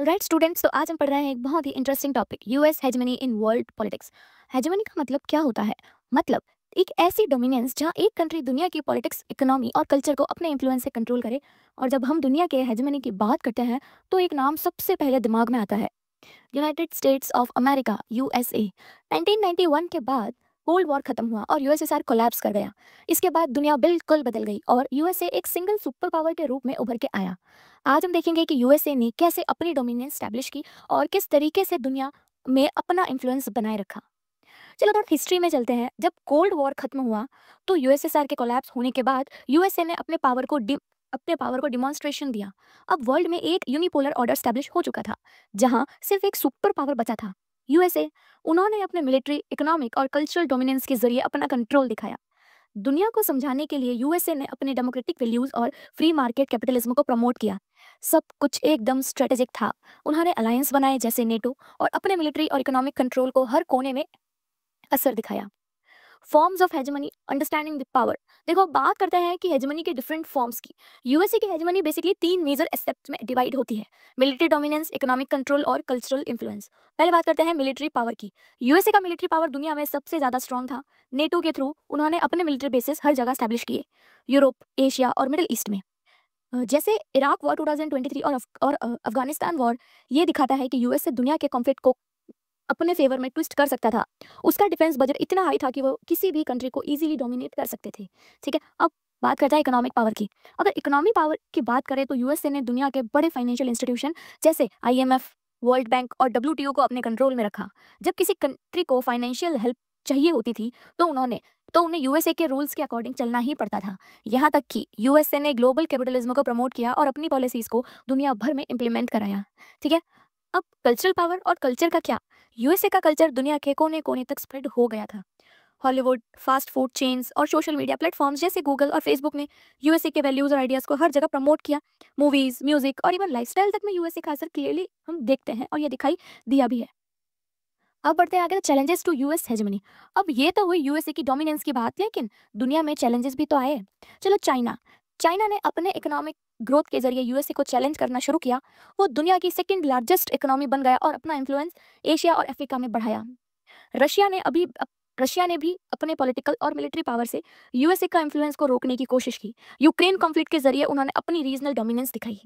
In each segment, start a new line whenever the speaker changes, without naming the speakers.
Right students, तो आज हम पढ़ रहे हैं एक बहुत ही interesting topic, US hegemony in world politics. Hegemony का मतलब क्या होता है? मतलब एक ऐसी डोमिनेंस जहां एक कंट्री दुनिया की पॉलिटिक्स, इकोनॉमी और कल्चर को अपने इन्फ्लुएंस से कंट्रोल करे। और जब हम दुनिया के हेजेमनी की बात करते हैं तो एक नाम सबसे पहले दिमाग में आता है, United states of America, USA. 1991 के बाद कोल्ड वॉर खत्म हुआ और यूएसएसआर कोलैप्स कर गया। इसके बाद दुनिया बिल्कुल बदल गई और यूएसए एक सिंगल सुपर पावर के रूप में उभर के आया। आज हम देखेंगे कि यूएसए ने कैसे अपनी डोमिनेंस स्टैब्लिश की और किस तरीके से दुनिया में अपना इन्फ्लुएंस बनाए रखा। चलो थोड़ा हिस्ट्री में चलते हैं। जब कोल्ड वॉर खत्म हुआ तो यूएसएसआर के कोलैप्स होने के बाद यूएसए ने अपने पावर को डिमॉन्स्ट्रेशन दिया। अब वर्ल्ड में एक यूनिपोलर ऑर्डर स्टैब्लिश हो चुका था, जहां सिर्फ एक सुपर पावर बचा था, यूएसए। उन्होंने अपने मिलिट्री, इकोनॉमिक और कल्चरल डोमिनेंस के जरिए अपना कंट्रोल दिखाया। दुनिया को समझाने के लिए यूएसए ने अपने डेमोक्रेटिक वैल्यूज और फ्री मार्केट कैपिटलिज्म को प्रमोट किया। सब कुछ एकदम स्ट्रेटेजिक था। उन्होंने अलायंस बनाए जैसे नेटो और अपने मिलिट्री और इकोनॉमिक कंट्रोल को हर कोने में असर दिखाया। Forms of hegemony, understanding the power. देखो, अब बात करते हैं कि हेजेमनी के डिफरेंट फॉर्म्स की। यूएसए की हेजेमनी बेसिकली तीन मेजर एस्पेक्ट्स में डिवाइड होती है: मिलिट्री डोमिनेंस, इकोनॉमिक कंट्रोल और कल्चरल इन्फ्लुएंस। पहले बात करते हैं मिलिट्री पावर की। यूएसए का मिलिट्री पावर दुनिया में सबसे ज्यादा स्ट्रॉन्ग था। नेटो के थ्रू उन्होंने अपने मिलिट्री बेसिस हर जगह स्टैब्लिश किए, यूरोप, एशिया और मिडिल ईस्ट में। जैसे इराक वॉर 2023 और अफगानिस्तान वॉर, ये दिखाता है कि यूएस से दुनिया के कॉन्फ्लिक्ट को अपने फेवर में ट्विस्ट कर सकता था। उसका डिफेंस बजट इतना हाई था कि वो किसी भी कंट्री को इजीली डोमिनेट कर सकते थे। ठीक है, अब बात करते हैं इकोनॉमिक पावर की। अगर इकोनॉमिक पावर की बात करें तो यूएसए ने दुनिया के बड़े फाइनेंशियल इंस्टीट्यूशन जैसे आईएमएफ, वर्ल्ड बैंक और डब्ल्यूटीओ को अपने कंट्रोल में रखा। जब किसी कंट्री को फाइनेंशियल हेल्प चाहिए होती थी तो उन्हें यूएसए के रूल्स के अकॉर्डिंग चलना ही पड़ता था। यहाँ तक कि यूएसए ने ग्लोबल कैपिटलिज्म को प्रमोट किया और अपनी पॉलिसीज को दुनिया भर में इंप्लीमेंट कराया। ठीक है, अब कल्चरल पावर और कल्चर का क्या? यूएसए का कल्चर दुनिया के कोने कोने तक स्प्रेड हो गया था। हॉलीवुड, फास्ट फूड चेन्स और सोशल मीडिया प्लेटफॉर्म्स जैसे गूगल और फेसबुक ने यूएसए के वैल्यूज और आइडियाज को हर जगह प्रमोट किया। मूवीज, म्यूजिक और इवन लाइफस्टाइल तक में यूएसए का असर क्लियरली हम देखते हैं और ये दिखाई दिया भी है। अब बढ़ते हैं आगे, चैलेंजेस टू यूएस हेजेमनी। अब ये तो हुई यूएसए की डोमिनेंस की बात, लेकिन दुनिया में चैलेंजेस भी तो आए। चलो, चाइना। चाइना ने अपने इकोनॉमिक ग्रोथ के जरिए यूएसए को चैलेंज करना शुरू किया। वो दुनिया की सेकंड लार्जेस्ट इकोनॉमी बन गया और अपना इन्फ्लुएंस एशिया और अफ्रीका में बढ़ाया। रशिया ने अभी अप- रशिया ने भी अपने पॉलिटिकल और मिलिट्री पावर से यूएसए का इन्फ्लुएंस को रोकने की कोशिश की। यूक्रेन कॉन्फ्लिक्ट के जरिए उन्होंने अपनी रीजनल डोमिनेंस दिखाई।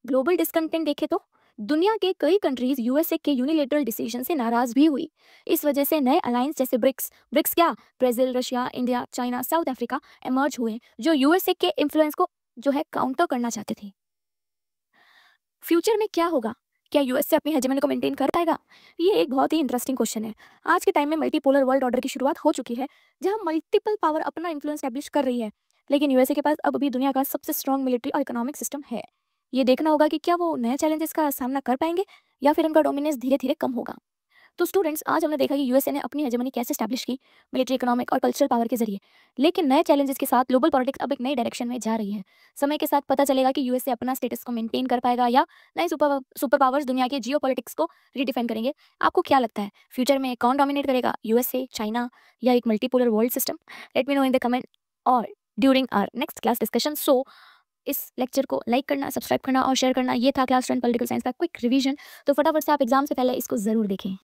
ग्लोबल डिस्कंटेंट देखे तो दुनिया के कई कंट्रीज यूएसए के यूनिलेटरल डिसीजन से नाराज भी हुई। इस वजह से नए अलायंस जैसे ब्रिक्स ब्रिक्स क्या Brazil, Russia, India, China, south Africa emerge हुए, जो यूएसए के इन्फ्लुएंस को जो है काउंटर करना चाहते थे। फ्यूचर में क्या होगा? क्या यूएसए अपनी हेजेमनी को मेंटेन कर पाएगा? ये एक बहुत ही इंटरेस्टिंग क्वेश्चन है। आज के टाइम में मल्टीपोलर वर्ल्ड ऑर्डर की शुरुआत हो चुकी है, जहां मल्टीपल पावर अपना इन्फ्लुएंस एस्टैब्लिश कर रही है। लेकिन यूएसए के पास अब भी दुनिया का सबसे स्ट्रॉन्ग मिलिट्री और इकोनॉमिक सिस्टम है। ये देखना होगा कि क्या वो नए चैलेंजेस का सामना कर पाएंगे या फिर उनका डोमिनेंस धीरे धीरे कम होगा। तो स्टूडेंट्स, आज हमने देखा कि यूएसए ने अपनी हेजेमनी कैसे स्टैब्लिश की, मिलिट्री, इकोनॉमिक और कल्चरल पावर के जरिए। लेकिन नए चैलेंजेस के साथ ग्लोबल पॉलिटिक्स अब एक नई डायरेक्शन में जा रही है। समय के साथ पता चलेगा कि यूएसए अपना स्टेटस को मेंटेन कर पाएगा या नए सुपर पावर्स दुनिया के जियो पॉलिटिक्स को रिडिफाइन करेंगे। आपको क्या लगता है, फ्यूचर में कौन डोमिनेट करेगा, यूएसए, चाइना या एक multipolar world system? Let me know in the comment और during our next class discussion. So इस लेक्चर को लाइक करना, सब्सक्राइब करना और शेयर करना। ये था क्लास 10 पॉलिटिकल साइंस का क्विक रिवीजन। तो फटाफट से आप एग्जाम से पहले इसको जरूर देखें।